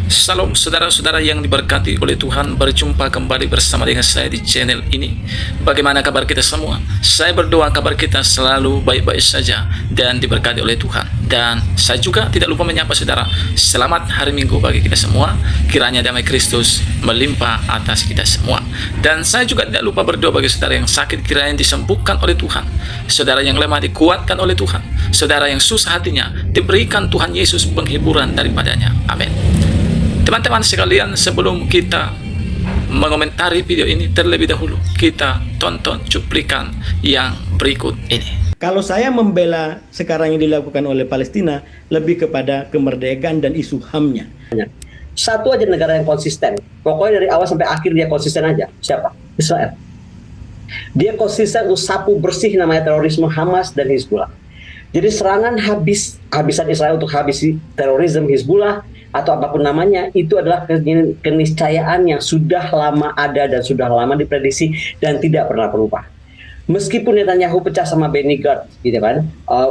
Salam saudara-saudara yang diberkati oleh Tuhan, berjumpa kembali bersama dengan saya di channel ini. Bagaimana kabar kita semua? Saya berdoa kabar kita selalu baik-baik saja dan diberkati oleh Tuhan. Dan saya juga tidak lupa menyapa saudara, selamat hari Minggu bagi kita semua. Kiranya damai Kristus melimpah atas kita semua. Dan saya juga tidak lupa berdoa bagi saudara yang sakit, kiranya disembuhkan oleh Tuhan. Saudara yang lemah dikuatkan oleh Tuhan. Saudara yang susah hatinya diberikan Tuhan Yesus penghiburan daripadanya. Amin. Teman-teman sekalian, sebelum kita mengomentari video ini, terlebih dahulu kita tonton cuplikan yang berikut ini. Kalau saya membela sekarang yang dilakukan oleh Palestina lebih kepada kemerdekaan dan isu HAM-nya. Satu aja negara yang konsisten. Pokoknya dari awal sampai akhir dia konsisten aja. Siapa? Israel. Dia konsisten untuk sapu bersih namanya terorisme Hamas dan Hizbullah. Jadi serangan habisan Israel untuk habisi terorisme Hizbullah atau apapun namanya, itu adalah keniscayaan yang sudah lama ada dan sudah lama diprediksi dan tidak pernah berubah. Meskipun Netanyahu pecah sama Benny Gantz, gitu kan,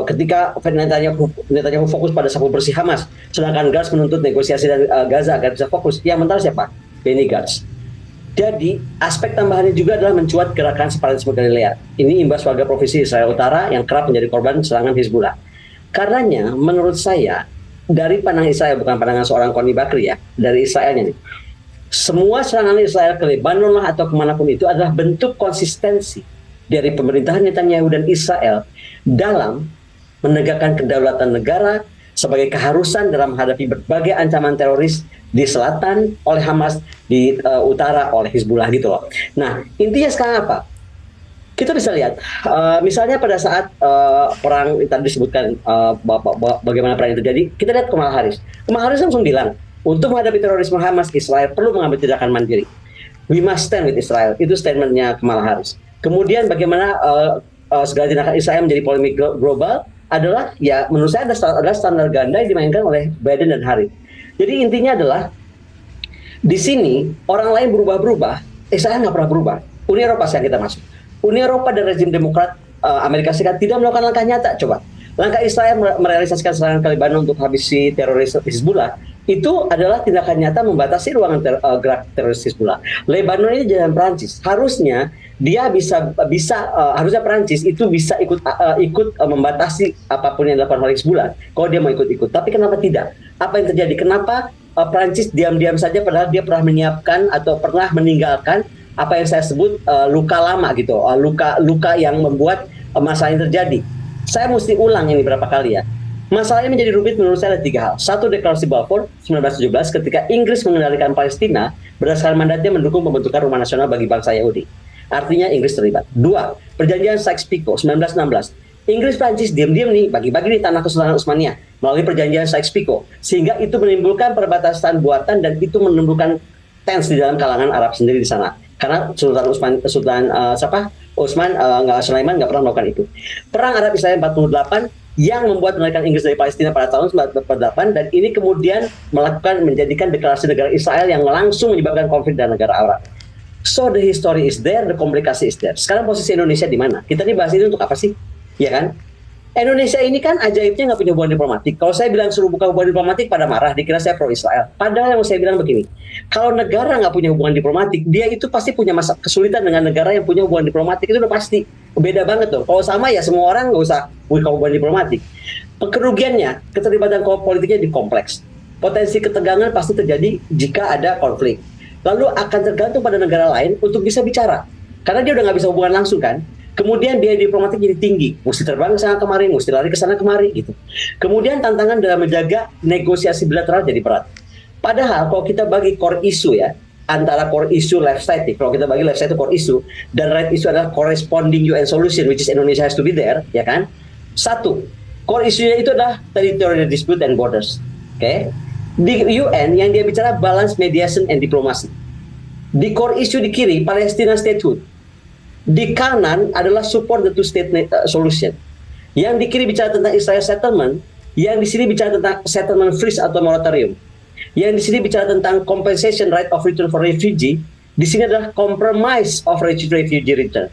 ketika Netanyahu fokus pada sapu bersih Hamas, sedangkan Gantz menuntut negosiasi dari Gaza agar bisa fokus, yang mental siapa? Benny Gantz. Jadi aspek tambahannya juga adalah mencuat gerakan separatisme Galilea. Ini imbas warga provinsi Israel Utara yang kerap menjadi korban serangan Hizbullah. Karenanya, menurut saya, dari pandangan Israel, bukan pandangan seorang Koni Bakri ya, dari Israelnya nih, semua serangan Israel ke Lebanon lah atau kemanapun itu adalah bentuk konsistensi dari pemerintahan Netanyahu dan Israel dalam menegakkan kedaulatan negara sebagai keharusan dalam menghadapi berbagai ancaman teroris di selatan oleh Hamas, di utara oleh Hizbullah gitu loh. Nah, intinya sekarang apa? Kita bisa lihat, misalnya pada saat perang tadi disebutkan bagaimana perang itu terjadi, kita lihat Kamala Harris. Kamala Harris langsung bilang, untuk menghadapi terorisme Hamas, Israel perlu mengambil tindakan mandiri. We must stand with Israel. Itu statementnya Kamala Harris. Kemudian bagaimana segala tindakan Israel menjadi polemik global adalah, ya menurut saya adalah standar ganda yang dimainkan oleh Biden dan Harris. Jadi intinya adalah, di sini orang lain berubah-berubah, Israel nggak pernah berubah. Uni Eropa yang kita masuk. Uni Eropa dan rezim demokrat Amerika Serikat tidak melakukan langkah nyata. Coba, langkah Israel merealisasikan serangan ke Lebanon untuk habisi teroris Hizbullah itu adalah tindakan nyata membatasi ruangan gerak teroris Hizbullah. Lebanon ini jalan Perancis. Harusnya dia harusnya Perancis itu bisa ikut membatasi apapun yang dilakukan oleh Hizbullah kalau dia mau ikut-ikut. Tapi kenapa tidak? Apa yang terjadi? Kenapa Perancis diam-diam saja padahal dia pernah menyiapkan atau pernah meninggalkan apa yang saya sebut luka lama gitu, luka yang membuat masalah ini terjadi. Saya mesti ulang ini berapa kali ya. Masalahnya menjadi rumit menurut saya ada 3 hal. Satu, deklarasi Balfour 1917 ketika Inggris mengendalikan Palestina berdasarkan mandatnya mendukung pembentukan rumah nasional bagi bangsa Yahudi. Artinya Inggris terlibat. 2, perjanjian Sykes-Picot 1916. Inggris Prancis diam-diam nih bagi-bagi di tanah Kesultanan Utsmaniyah melalui perjanjian Sykes-Picot, sehingga itu menimbulkan perbatasan buatan dan itu menimbulkan tens di dalam kalangan Arab sendiri di sana. Karena Sulaiman Sulaiman nggak pernah melakukan itu. Perang Arab Israel 48 yang membuat menarikan Inggris dari Palestina pada tahun 1948, dan ini kemudian menjadikan deklarasi negara Israel yang langsung menyebabkan konflik dengan negara Arab. So the history is there, the komplikasi is there. Sekarang posisi Indonesia di mana? Kita nih bahas ini untuk apa sih? Ya kan? Indonesia ini kan ajaibnya nggak punya hubungan diplomatik. Kalau saya bilang suruh buka hubungan diplomatik pada marah, dikira saya pro Israel. Padahal yang saya bilang begini, kalau negara nggak punya hubungan diplomatik, dia itu pasti punya kesulitan dengan negara yang punya hubungan diplomatik. Itu udah pasti. Beda banget tuh. Kalau sama ya semua orang nggak usah buka hubungan diplomatik. Kerugiannya, keterlibatan politiknya di kompleks. Potensi ketegangan pasti terjadi jika ada konflik. Lalu akan tergantung pada negara lain untuk bisa bicara. Karena dia udah nggak bisa hubungan langsung kan. Kemudian biaya diplomatik jadi tinggi, mesti terbang ke sana kemari, mesti lari ke sana kemari gitu. Kemudian tantangan dalam menjaga negosiasi bilateral jadi berat. Padahal kalau kita bagi core issue ya, antara core issue left side nih, kalau kita bagi left side itu core issue dan right issue adalah corresponding UN solution, which is Indonesia has to be there, ya kan? Satu, core issue-nya itu adalah territorial dispute and borders. Oke? Di UN yang dia bicara balance, mediation and diplomacy. Di core issue di kiri Palestina statehood. Di kanan adalah support the two-state solution. Yang di kiri bicara tentang Israel settlement, yang di sini bicara tentang settlement freeze atau moratorium. Yang di sini bicara tentang compensation right of return for refugee, di sini adalah compromise of refugee return.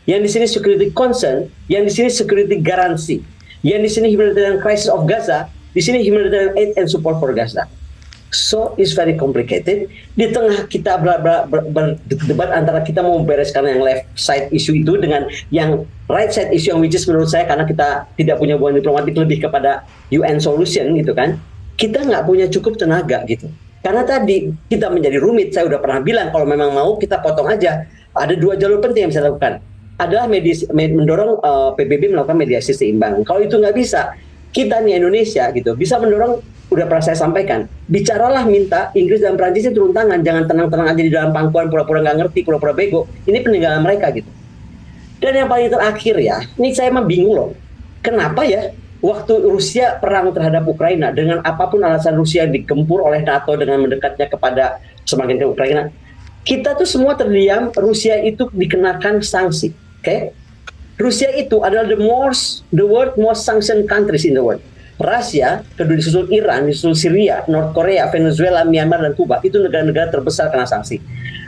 Yang di sini security concern, yang di sini security garansi. Yang di sini humanitarian crisis of Gaza, di sini humanitarian aid and support for Gaza. So it's very complicated. Di tengah kita berdebat antara kita mau bereskan yang left side issue itu dengan yang right side issue, yang which is menurut saya karena kita tidak punya hubungan diplomatik lebih kepada UN solution gitu kan, kita nggak punya cukup tenaga gitu. Karena tadi kita menjadi rumit. Saya udah pernah bilang kalau memang mau kita potong aja. Ada 2 jalur penting yang bisa lakukan. Adalah mendorong PBB melakukan mediasi seimbang. Kalau itu nggak bisa, kita nih Indonesia gitu bisa mendorong. Udah pernah saya sampaikan, bicaralah minta Inggris dan Prancis itu turun tangan, jangan tenang-tenang aja di dalam pangkuan pura-pura nggak ngerti, pura-pura bego. Ini peninggalan mereka gitu. Dan yang paling terakhir ya, ini saya emang bingung loh, kenapa ya waktu Rusia perang terhadap Ukraina dengan apapun alasan Rusia digempur oleh NATO dengan mendekatnya kepada semakin ke Ukraina, kita tuh semua terdiam. Rusia itu dikenakan sanksi, oke? Rusia itu adalah the world most sanctioned countries in the world. Rusia, kedua disusul Iran, disusul Syria, North Korea, Venezuela, Myanmar, dan Kuba. Itu negara-negara terbesar kena sanksi.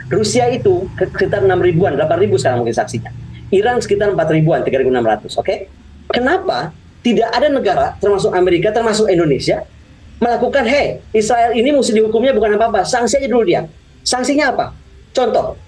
Rusia itu sekitar 6 ribuan, 8 ribu sekarang mungkin saksinya. Iran sekitar 4 ribuan, 3.600, oke? Kenapa tidak ada negara, termasuk Amerika, termasuk Indonesia, melakukan, hey, Israel ini mesti dihukumnya bukan apa-apa, sanksi aja dulu dia. Sanksinya apa? Contoh,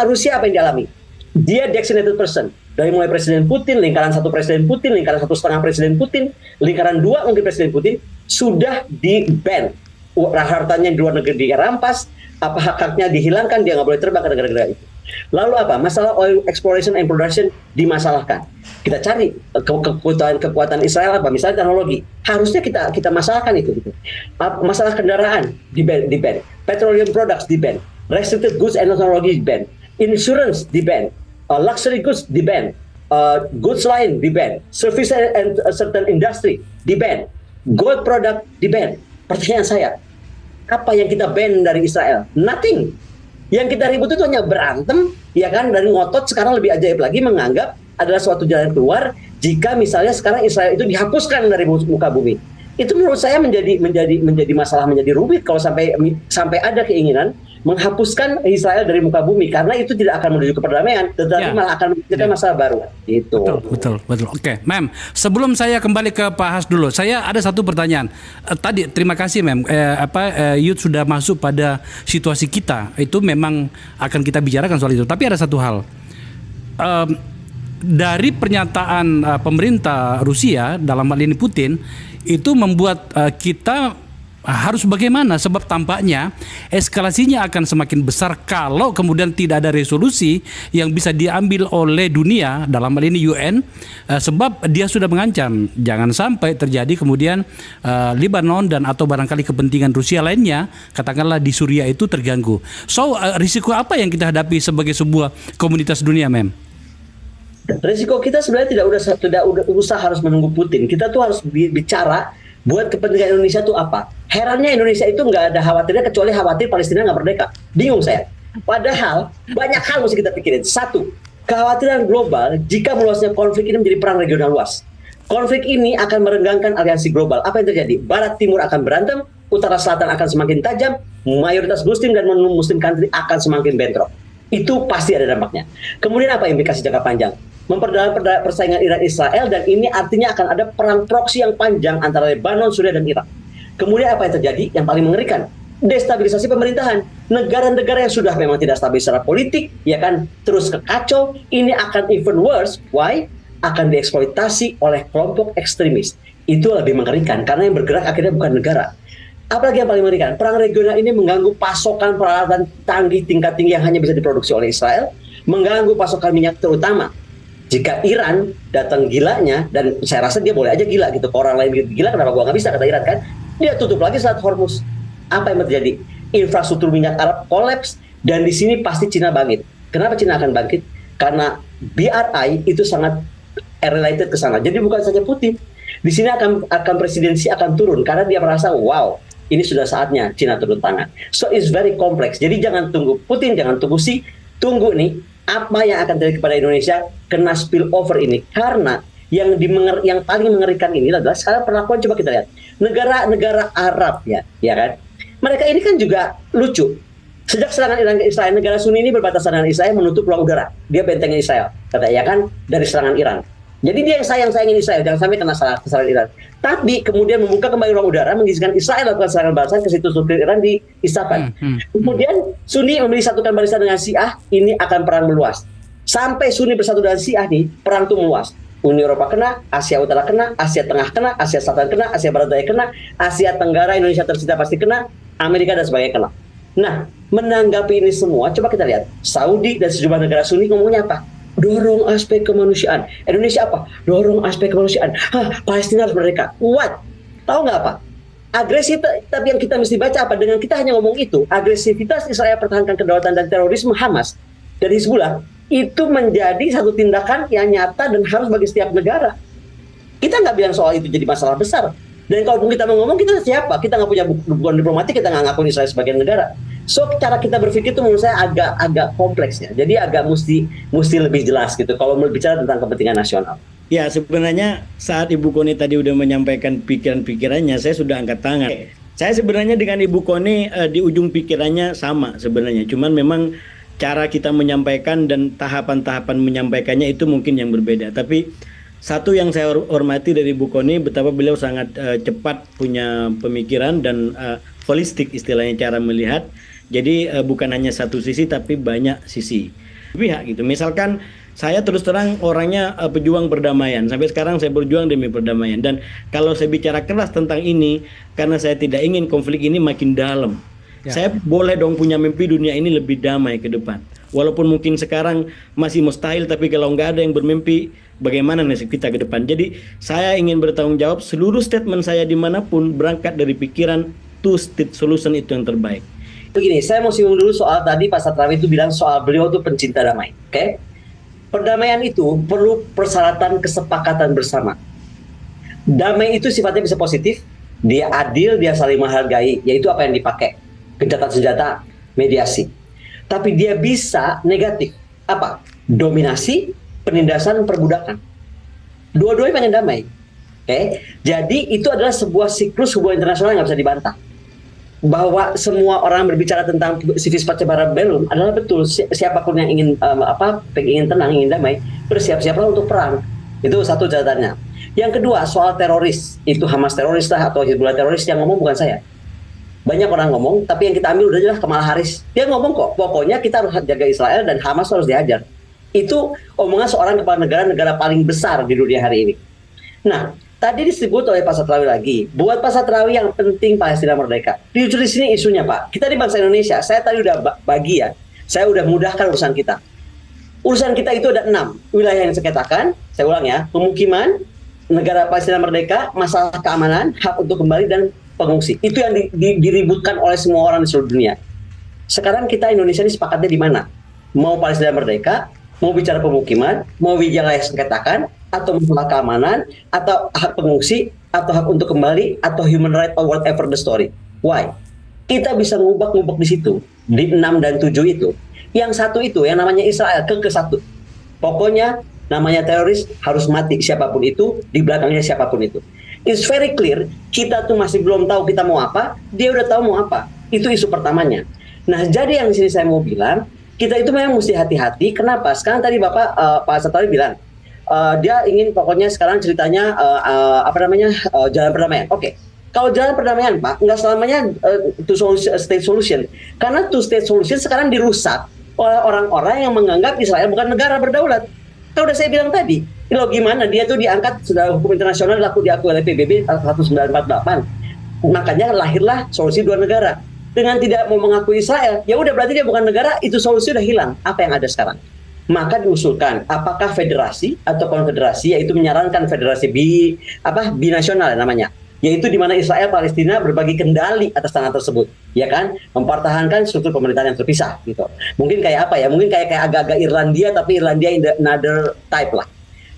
Rusia apa yang dialami? Dia designated person. Dari mulai Presiden Putin, lingkaran 1 Presiden Putin, lingkaran 1,5 Presiden Putin, lingkaran 2 mungkin Presiden Putin, sudah di-ban. Hartanya di luar negeri dirampas, apa hak-haknya dihilangkan, dia nggak boleh terbang ke negara-negara itu. Lalu apa? Masalah oil exploration and production dimasalahkan. Kita cari kekuatan Israel apa? Misalnya teknologi. Harusnya kita masalahkan itu. Gitu. Masalah kendaraan di-ban. Petroleum products di-ban. Restricted goods and technology di-ban. Insurance di-ban. Luxury goods di-ban, goods lain di-ban, service and certain industry di-ban, gold product di-ban. Pertanyaan saya, apa yang kita ban dari Israel? Nothing. Yang kita ribut itu hanya berantem, ya kan? Dan ngotot sekarang lebih ajaib lagi menganggap adalah suatu jalan keluar jika misalnya sekarang Israel itu dihapuskan dari muka bumi. Itu menurut saya menjadi masalah, menjadi rumit kalau sampai ada keinginan menghapuskan Israel dari muka bumi, karena itu tidak akan menuju ke perdamaian, tetapi malah akan menciptakan masalah baru. Itu. Betul. Oke, Mem. Sebelum saya kembali ke Pak Has dulu, saya ada satu pertanyaan. Tadi terima kasih, Mem. Yud sudah masuk pada situasi kita. Itu memang akan kita bicarakan soal itu. Tapi ada satu hal. Dari pernyataan pemerintah Rusia dalam hal ini Putin, itu membuat kita harus bagaimana, sebab tampaknya eskalasinya akan semakin besar kalau kemudian tidak ada resolusi yang bisa diambil oleh dunia, dalam hal ini UN, sebab dia sudah mengancam jangan sampai terjadi kemudian Lebanon dan atau barangkali kepentingan Rusia lainnya, katakanlah di Suriah itu terganggu. So risiko apa yang kita hadapi sebagai sebuah komunitas dunia, Mem? Risiko kita sebenarnya tidak usah harus menunggu Putin. Kita tuh harus bicara buat kepentingan Indonesia itu apa. Herannya Indonesia itu nggak ada khawatirnya kecuali khawatir Palestina nggak merdeka. Bingung saya. Padahal banyak hal mesti kita pikirin. 1, kekhawatiran global jika meluasnya konflik ini menjadi perang regional luas. Konflik ini akan merenggangkan aliansi global. Apa yang terjadi? Barat Timur akan berantem, Utara Selatan akan semakin tajam, mayoritas Muslim dan non-Muslim country akan semakin bentrok. Itu pasti ada dampaknya. Kemudian apa implikasi jangka panjang? Memperdalam persaingan Iran-Israel, dan ini artinya akan ada perang proksi yang panjang antara Lebanon, Suriah, dan Irak. Kemudian apa yang terjadi? Yang paling mengerikan, destabilisasi pemerintahan. Negara-negara yang sudah memang tidak stabil secara politik, ya kan, terus kekacau, ini akan even worse. Why? Akan dieksploitasi oleh kelompok ekstremis. Itu lebih mengerikan, karena yang bergerak akhirnya bukan negara. Apalagi yang paling mengerikan, perang regional ini mengganggu pasokan peralatan canggih tingkat tinggi yang hanya bisa diproduksi oleh Israel, mengganggu pasokan minyak terutama. Jika Iran datang gilanya, dan saya rasa dia boleh aja gila gitu, ke orang lain gila, kenapa gua nggak bisa, kata Iran kan, dia tutup lagi Selat Hormuz. Apa yang terjadi? Infrastruktur minyak Arab kolaps, dan di sini pasti Cina bangkit. Kenapa Cina akan bangkit? Karena BRI itu sangat related ke sana. Jadi bukan saja Putin, di sini akan presidensi akan turun karena dia merasa wow, ini sudah saatnya Cina turun tangan. So it's very complex. Jadi jangan tunggu Putin, jangan tunggu tunggu nih apa yang akan terjadi kepada Indonesia kena spillover ini, karena yang paling mengerikan ini adalah sekarang perlakuan. Coba kita lihat negara-negara Arab ya kan, mereka ini kan juga lucu. Sejak serangan Iran ke Israel, negara Sunni ini berbatasan dengan Israel menutup ruang udara, dia bentengnya Israel, kata ya kan, dari serangan Iran. Jadi dia yang sayang-sayangin Israel, jangan sampai kena kesalahan Iran. Tapi kemudian membuka kembali ruang udara, mengizinkan Israel melakukan serangan balasan ke situs nuklir Iran di Isfahan. Kemudian Sunni memilih satukan barisan dengan Syiah, ini akan perang meluas. Sampai Sunni bersatu dengan Syiah nih, perang itu meluas. Uni Eropa kena, Asia Utara kena, Asia Tengah kena, Asia Selatan kena, Asia Barat Daya kena, Asia Tenggara, Indonesia tercinta pasti kena, Amerika dan sebagainya kena. Nah, menanggapi ini semua, coba kita lihat. Saudi dan sejumlah negara Sunni ngomongnya apa? Dorong aspek kemanusiaan. Indonesia apa? Dorong aspek kemanusiaan. Palestina harus merdeka. What? Tahu nggak apa? Agresi, tapi yang kita mesti baca apa? Dengan kita hanya ngomong itu, agresivitas Israel pertahankan kedaulatan dan terorisme Hamas dari Hizbullah itu menjadi satu tindakan yang nyata dan harus bagi setiap negara. Kita nggak bilang soal itu jadi masalah besar. Dan kalaupun kita mau ngomong, kita siapa? Kita nggak punya hubungan diplomatik, kita nggak ngakuin Israel sebagai negara. So, cara kita berpikir itu menurut saya agak kompleks ya. Jadi agak mesti lebih jelas gitu kalau mau bicara tentang kepentingan nasional. Ya, sebenarnya saat Ibu Koni tadi udah menyampaikan pikiran-pikirannya, saya sudah angkat tangan. Saya sebenarnya dengan Ibu Koni di ujung pikirannya sama sebenarnya. Cuman memang cara kita menyampaikan dan tahapan-tahapan menyampaikannya itu mungkin yang berbeda. Tapi satu yang saya hormati dari Ibu Koni, betapa beliau sangat cepat punya pemikiran dan holistik istilahnya cara melihat. Jadi bukan hanya satu sisi tapi banyak sisi pihak gitu. Misalkan saya terus terang orangnya pejuang perdamaian. Sampai sekarang saya berjuang demi perdamaian. Dan kalau saya bicara keras tentang ini, karena saya tidak ingin konflik ini makin dalam. Ya. Saya boleh dong punya mimpi dunia ini lebih damai ke depan. Walaupun mungkin sekarang masih mustahil, tapi kalau nggak ada yang bermimpi, bagaimana nasib kita ke depan? Jadi saya ingin bertanggung jawab, seluruh statement saya dimanapun berangkat dari pikiran two-state solution itu yang terbaik. Begini, saya mau singgung dulu soal tadi Pak Satrawi itu bilang soal beliau itu pencinta damai. Oke? Perdamaian itu perlu persyaratan kesepakatan bersama. Damai itu sifatnya bisa positif, dia adil, dia saling menghargai, yaitu apa yang dipakai. Gencatan senjata, mediasi. Tapi dia bisa negatif. Apa? Dominasi, penindasan, perbudakan. Dua-duanya pengen damai. Oke? Jadi itu adalah sebuah siklus hubungan internasional yang nggak bisa dibantah. Bahwa semua orang berbicara tentang civis pacem bellum adalah betul. Siapapun yang ingin ingin tenang, ingin damai, bersiap-siaplah untuk perang. Itu satu catatannya. Yang kedua, soal teroris. Itu Hamas teroris lah atau Hizbullah teroris, yang ngomong bukan saya. Banyak orang ngomong, tapi yang kita ambil udah jelas Kamala Harris. Dia ngomong kok, pokoknya kita harus jaga Israel dan Hamas harus dihajar. Itu omongan seorang kepala negara paling besar di dunia hari ini. Nah, tadi disebut oleh Pak Satrawi lagi, buat Pak Satrawi yang penting Palestina merdeka. Jujur di sini isunya Pak, kita di bangsa Indonesia, saya tadi udah bagi ya, saya udah mudahkan urusan kita. Urusan kita itu ada 6 wilayah yang disengketakan, saya ulang ya, pemukiman, negara Palestina merdeka, masalah keamanan, hak untuk kembali dan pengungsi. Itu yang diributkan oleh semua orang di seluruh dunia. Sekarang kita Indonesia ini sepakatnya di mana? Mau Palestina merdeka, mau bicara pemukiman, mau wilayah sengketakan, atau masalah keamanan, atau hak pengungsi, atau hak untuk kembali, atau human right or whatever the story. Why? Kita bisa ngubek-ngubek di situ, di 6 dan 7 itu. Yang satu itu, yang namanya Israel, ke satu. Pokoknya, namanya teroris harus mati siapapun itu, di belakangnya siapapun itu. It's very clear, kita tuh masih belum tahu kita mau apa, dia udah tahu mau apa. Itu isu pertamanya. Nah, jadi yang di sini saya mau bilang, kita itu memang mesti hati-hati. Kenapa? Sekarang tadi Pak Satrawi bilang, dia ingin pokoknya sekarang ceritanya jalan perdamaian. Oke. Kalau jalan perdamaian Pak, nggak selamanya two-state solution. Karena two-state solution sekarang dirusak oleh orang-orang yang menganggap Israel bukan negara berdaulat. Kalau udah saya bilang tadi, lo gimana dia tuh diangkat sudah hukum internasional diakui oleh PBB 1948. Makanya lahirlah solusi dua negara. Dengan tidak mau mengakui Israel, ya udah berarti dia bukan negara, itu solusi udah hilang. Apa yang ada sekarang? Maka diusulkan apakah federasi atau konfederasi, yaitu menyarankan federasi binasional namanya, yaitu di mana Israel Palestina berbagi kendali atas tanah tersebut, ya kan, mempertahankan struktur pemerintahan yang terpisah gitu. Mungkin kayak apa ya? Mungkin kayak agak-agak Irlandia, tapi Irlandia in another type lah.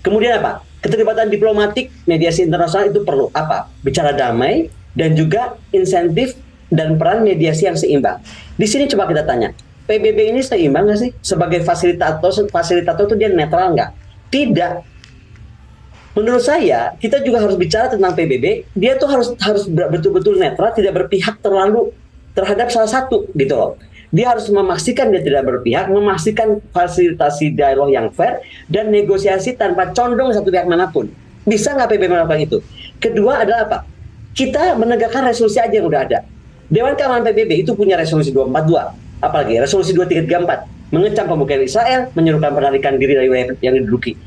Kemudian apa? Keterlibatan diplomatik, mediasi internasional itu perlu apa? Bicara damai dan juga insentif dan peran mediasi yang seimbang. Di sini coba kita tanya, PBB ini seimbang nggak sih? Sebagai fasilitator itu dia netral nggak? Tidak. Menurut saya, kita juga harus bicara tentang PBB. Dia tuh harus betul-betul netral, tidak berpihak terlalu terhadap salah satu gitu loh. Dia harus memastikan dia tidak berpihak, memastikan fasilitasi dialog yang fair, dan negosiasi tanpa condong satu pihak manapun. Bisa nggak PBB melakukan itu? Kedua adalah apa? Kita menegakkan resolusi aja yang udah ada. Dewan Keamanan PBB itu punya resolusi 242, apalagi resolusi 2334, mengecam pemukiman Israel, menyerukan penarikan diri dari wilayah yang diduduki.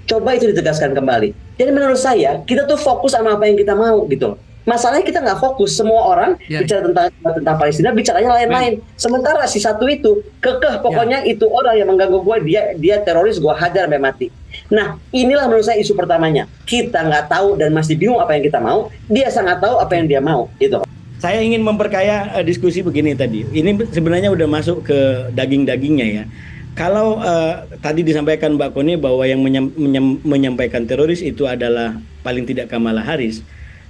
Coba itu ditegaskan kembali. Jadi menurut saya, kita tuh fokus sama apa yang kita mau gitu loh. Masalahnya kita nggak fokus, semua orang bicara tentang Palestina, bicaranya lain-lain. Sementara si satu itu kekeh, pokoknya itu orang yang mengganggu gue, dia teroris, gue hajar sampai mati. Nah, inilah menurut saya isu pertamanya. Kita nggak tahu dan masih bingung apa yang kita mau, dia sangat tahu apa yang dia mau, gitu. Saya ingin memperkaya diskusi begini tadi. Ini sebenarnya udah masuk ke daging-dagingnya ya. Kalau tadi disampaikan Mbak Koni bahwa yang menyampaikan teroris itu adalah paling tidak Kamala Harris.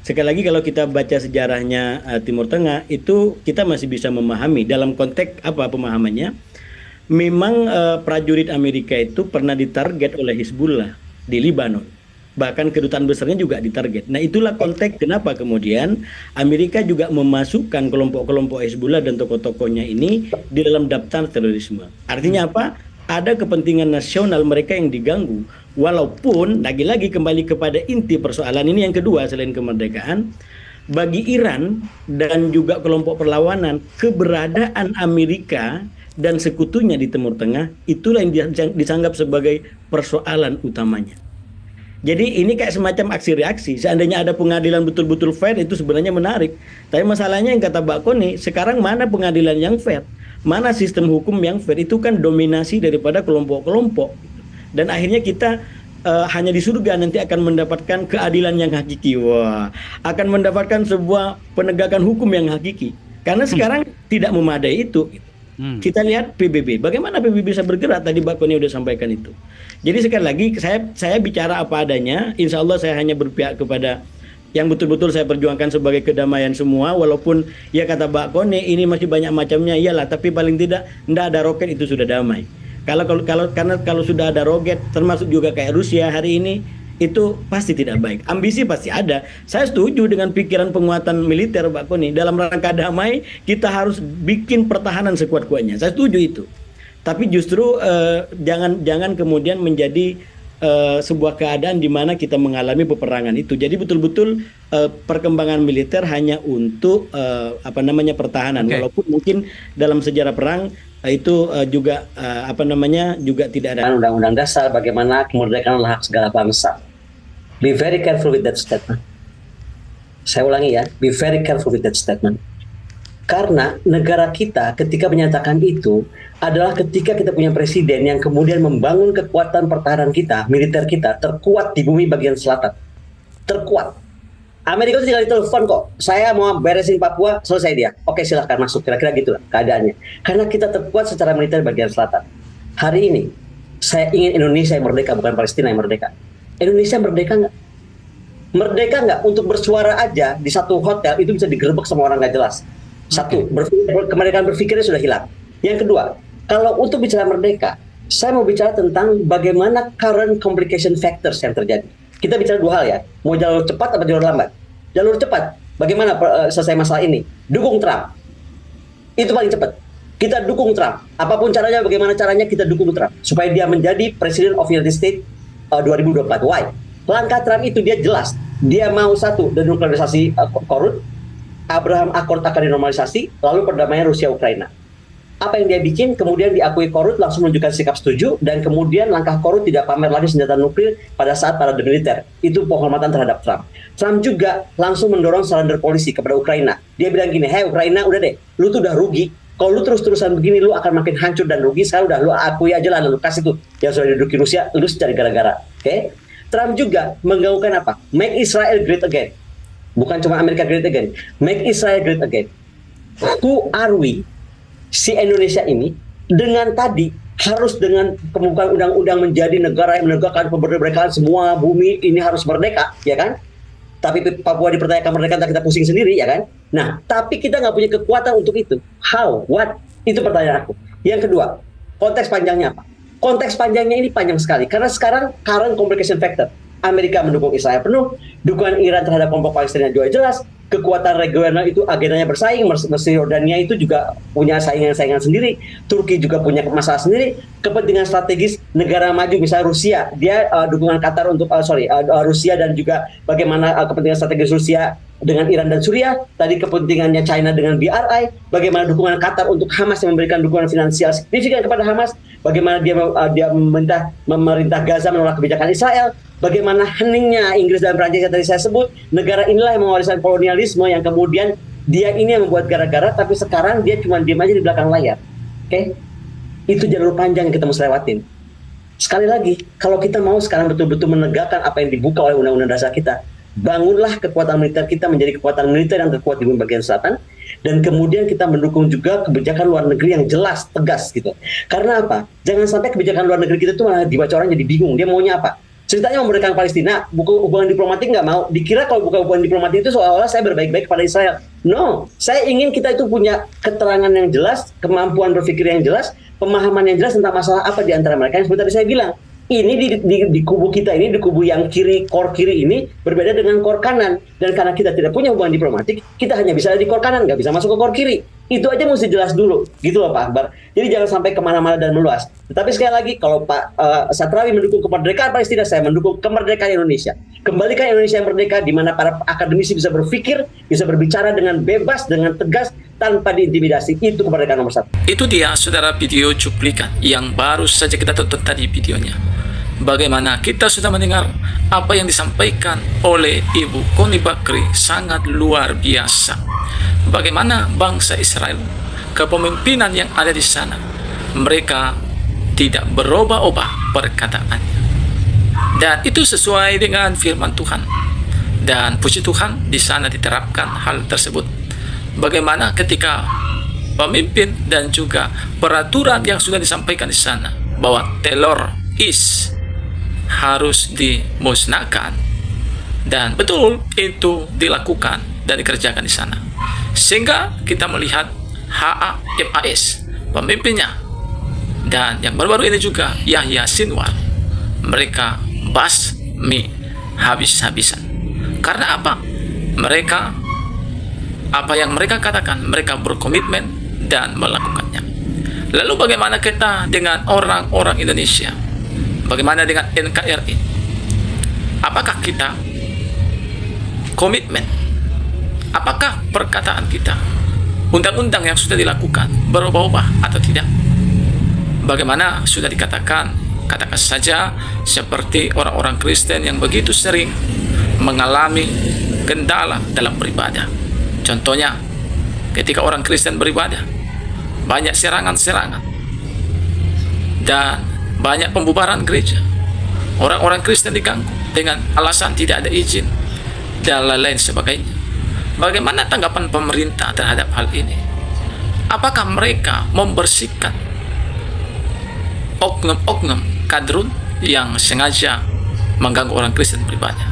Sekali lagi kalau kita baca sejarahnya Timur Tengah, itu kita masih bisa memahami dalam konteks apa pemahamannya. Memang prajurit Amerika itu pernah ditarget oleh Hizbullah di Libanon. Bahkan kedutaan besarnya juga ditarget. Nah, itulah konteks kenapa kemudian Amerika juga memasukkan kelompok-kelompok Hizbullah dan tokoh-tokohnya ini di dalam daftar terorisme. Artinya apa? Ada kepentingan nasional mereka yang diganggu. Walaupun lagi-lagi kembali kepada inti persoalan ini yang kedua selain kemerdekaan, bagi Iran dan juga kelompok perlawanan, keberadaan Amerika dan sekutunya di Timur Tengah itulah yang dianggap sebagai persoalan utamanya. Jadi ini kayak semacam aksi reaksi. Seandainya ada pengadilan betul-betul fair itu sebenarnya menarik. Tapi masalahnya yang kata Mbak Koni, sekarang mana pengadilan yang fair? Mana sistem hukum yang fair? Itu kan dominasi daripada kelompok-kelompok. Dan akhirnya kita hanya di surga nanti akan mendapatkan keadilan yang hakiki. Wah, akan mendapatkan sebuah penegakan hukum yang hakiki. Karena sekarang tidak memadai itu. Kita lihat PBB, bagaimana PBB bisa bergerak, tadi Mbak Koni sudah sampaikan itu. Jadi sekali lagi saya bicara apa adanya, insya Allah saya hanya berpihak kepada yang betul-betul saya perjuangkan sebagai kedamaian semua, walaupun ya kata Mbak Koni ini masih banyak macamnya, iyalah, tapi paling tidak ada roket itu sudah damai. Kalau sudah ada roket, termasuk juga kayak Rusia hari ini, itu pasti tidak baik. Ambisi pasti ada. Saya setuju dengan pikiran penguatan militer Mbak Koni. Dalam rangka damai kita harus bikin pertahanan sekuat-kuatnya. Saya setuju itu. Tapi justru jangan kemudian menjadi sebuah keadaan di mana kita mengalami peperangan itu. Jadi betul-betul perkembangan militer hanya untuk pertahanan. Okay. Walaupun mungkin dalam sejarah perang itu juga juga tidak ada. Undang-undang dasar bagaimana kemerdekaan adalah hak segala bangsa. Be very careful with that statement. Saya ulangi ya, be very careful with that statement. Karena negara kita ketika menyatakan itu adalah ketika kita punya presiden yang kemudian membangun kekuatan pertahanan kita, militer kita terkuat di bumi bagian selatan. Terkuat. Amerika itu tinggal ditelepon kok, saya mau beresin Papua, selesai dia. Oke, silahkan masuk, kira-kira gitulah keadaannya. Karena kita terkuat secara militer bagian selatan. Hari ini, saya ingin Indonesia yang merdeka, bukan Palestina yang merdeka. Indonesia merdeka nggak? Merdeka nggak? Untuk bersuara aja di satu hotel, itu bisa digerebek sama orang nggak jelas. Satu, kemerdekaan berpikirnya sudah hilang. Yang kedua, kalau untuk bicara merdeka, saya mau bicara tentang bagaimana current complication factors yang terjadi. Kita bicara dua hal ya, mau jalur cepat atau jalur lambat. Jalur cepat, bagaimana selesai masalah ini? Dukung Trump. Itu paling cepat. Kita dukung Trump. Apapun caranya, bagaimana caranya kita dukung Trump. Supaya dia menjadi President of the United States 2024. Why? Langkah Trump itu dia jelas. Dia mau satu, denuklearisasi korut. Abraham Accord akan dinormalisasi, lalu perdamaian Rusia-Ukraina. Apa yang dia bikin, kemudian diakui Korut, langsung menunjukkan sikap setuju, dan kemudian langkah Korut tidak pamer lagi senjata nuklir pada saat parade militer. Itu penghormatan terhadap Trump. Trump juga langsung mendorong surrender polisi kepada Ukraina. Dia bilang gini, hey Ukraina, udah deh, lu tuh udah rugi. Kalau lu terus-terusan begini, lu akan makin hancur dan rugi. Sekarang udah, lu akui aja lah, lu kasih tuh yang sudah diduduki Rusia, lu cari gara-gara. Oke? Trump juga menggaungkan apa? Make Israel great again. Bukan cuma Amerika great again, make Israel great again. Who are we, si Indonesia ini, dengan tadi harus dengan pembukaan undang-undang menjadi negara yang menegakkan kemerdekaan semua bumi ini harus merdeka, ya kan? Tapi Papua dipertanyakan merdeka, kita pusing sendiri, ya kan? Nah, tapi kita nggak punya kekuatan untuk itu. How? What? Itu pertanyaan aku. Yang kedua, konteks panjangnya apa? Konteks panjangnya ini panjang sekali, karena sekarang current complication factor. Amerika mendukung Israel penuh, dukungan Iran terhadap kelompok Palestina juga jelas, kekuatan regional itu agendanya bersaing, Mesir Yordania itu juga punya saingan-saingan sendiri, Turki juga punya masalah sendiri, kepentingan strategis negara maju misalnya Rusia, dia dukungan Qatar untuk Rusia dan juga bagaimana kepentingan strategis Rusia dengan Iran dan Suriah, tadi kepentingannya China dengan BRI, bagaimana dukungan Qatar untuk Hamas yang memberikan dukungan finansial signifikan kepada Hamas, bagaimana dia memerintah Gaza menolak kebijakan Israel, bagaimana heningnya Inggris dan Prancis yang tadi saya sebut, negara inilah yang mewariskan kolonialisme yang kemudian dia ini yang membuat gara-gara, tapi sekarang dia cuma diam aja di belakang layar. Oke? Itu jalur panjang yang kita mesti lewatin. Sekali lagi, kalau kita mau sekarang betul-betul menegakkan apa yang dibuka oleh Undang-Undang Dasar kita, bangunlah kekuatan militer kita menjadi kekuatan militer yang terkuat di bumi bagian selatan, dan kemudian kita mendukung juga kebijakan luar negeri yang jelas, tegas gitu. Karena apa? Jangan sampai kebijakan luar negeri kita tuh malah dibaca orang jadi bingung, dia maunya apa? Ceritanya memerdekakan Palestina, buku hubungan diplomatik nggak mau. Dikira kalau buka hubungan diplomatik itu seolah-olah saya berbaik-baik kepada Israel. No, saya ingin kita itu punya keterangan yang jelas, kemampuan berpikir yang jelas, pemahaman yang jelas tentang masalah apa di antara mereka. Yang seperti tadi saya bilang, ini di kubu kita ini, di kubu yang kiri, core kiri ini berbeda dengan core kanan. Dan karena kita tidak punya hubungan diplomatik, kita hanya bisa ada di core kanan, nggak bisa masuk ke core kiri. Itu aja mesti jelas dulu, gitu loh Pak Akbar. Jadi jangan sampai kemana-mana dan meluas. Tetapi sekali lagi, kalau Pak Satrawi mendukung kemerdekaan Palestina, saya mendukung kemerdekaan Indonesia. Kembalikan Indonesia yang merdeka, di mana para akademisi bisa berpikir, bisa berbicara dengan bebas, dengan tegas, tanpa diintimidasi. Itu kemerdekaan nomor 1. Itu dia saudara video cuplikan yang baru saja kita tonton tadi videonya. Bagaimana kita sudah mendengar apa yang disampaikan oleh Ibu Connie Bakri, sangat luar biasa. Bagaimana bangsa Israel, kepemimpinan yang ada di sana, mereka tidak berubah-ubah perkataannya. Dan itu sesuai dengan firman Tuhan. Dan puji Tuhan di sana diterapkan hal tersebut. Bagaimana ketika pemimpin dan juga peraturan yang sudah disampaikan di sana bahwa teror harus dimusnahkan, dan betul itu dilakukan dan dikerjakan di sana, sehingga kita melihat HAMAS pemimpinnya dan yang baru-baru ini juga Yahya Sinwar, mereka basmi habis-habisan. Karena apa? Mereka apa yang mereka katakan, mereka berkomitmen dan melakukannya. Lalu bagaimana kita dengan orang-orang Indonesia? Bagaimana dengan NKRI? Apakah kita komitmen? Apakah perkataan kita, undang-undang yang sudah dilakukan, berubah-ubah atau tidak? Bagaimana sudah dikatakan, katakan saja seperti orang-orang Kristen yang begitu sering mengalami kendala dalam beribadah. Contohnya, ketika orang Kristen beribadah, banyak serangan-serangan dan banyak pembubaran gereja. Orang-orang Kristen diganggu dengan alasan tidak ada izin dan lain-lain sebagainya. Bagaimana tanggapan pemerintah terhadap hal ini? Apakah mereka membersihkan oknum-oknum kadrun yang sengaja mengganggu orang Kristen beribadah?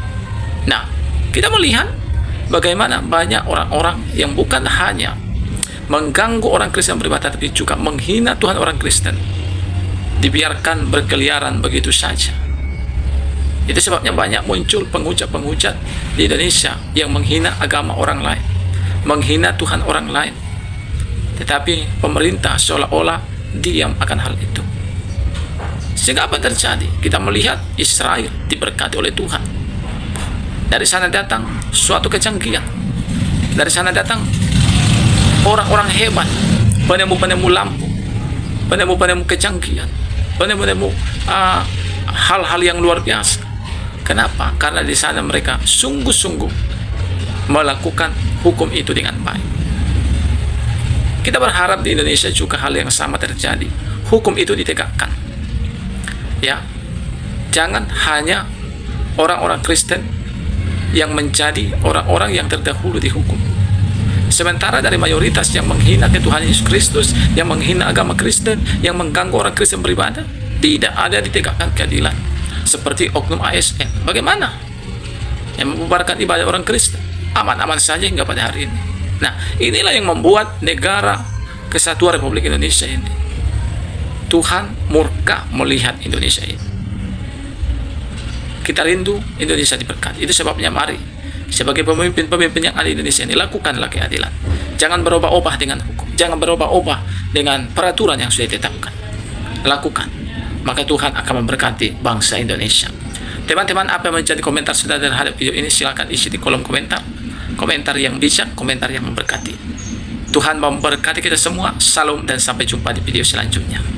Nah, kita melihat bagaimana banyak orang-orang yang bukan hanya mengganggu orang Kristen beribadah, tapi juga menghina Tuhan orang Kristen, dibiarkan berkeliaran begitu saja. Itu sebabnya banyak muncul penghujat-penghujat di Indonesia yang menghina agama orang lain, menghina Tuhan orang lain. Tetapi pemerintah seolah-olah diam akan hal itu. Sehingga apa terjadi? Kita melihat Israel diberkati oleh Tuhan. Dari sana datang suatu kecanggihan. Dari sana datang orang-orang hebat, penemu-penemu lampu, penemu-penemu kecanggihan, penemu-penemu hal-hal yang luar biasa. Kenapa? Karena di sana mereka sungguh-sungguh melakukan hukum itu dengan baik. Kita berharap di Indonesia juga hal yang sama terjadi. Hukum itu ditegakkan. Ya, jangan hanya orang-orang Kristen yang menjadi orang-orang yang terdahulu dihukum. Sementara dari mayoritas yang menghina Tuhan Yesus Kristus, yang menghina agama Kristen, yang mengganggu orang Kristen beribadah, tidak ada ditegakkan keadilan. Seperti oknum ASN. Bagaimana? Yang membubarkan ibadah orang Kristen. Aman-aman saja hingga pada hari ini. Nah, inilah yang membuat negara kesatuan Republik Indonesia ini, Tuhan murka melihat Indonesia ini. Kita rindu Indonesia diberkati. Itu sebabnya mari sebagai pemimpin-pemimpin yang ada di Indonesia ini, lakukanlah keadilan. Jangan berubah-ubah dengan hukum. Jangan berubah-ubah dengan peraturan yang sudah ditetapkan. Lakukan. Maka Tuhan akan memberkati bangsa Indonesia. Teman-teman, apa yang menjadi komentar saudara terhadap video ini, silakan isi di kolom komentar. Komentar yang bijak, komentar yang memberkati. Tuhan memberkati kita semua. Salam dan sampai jumpa di video selanjutnya.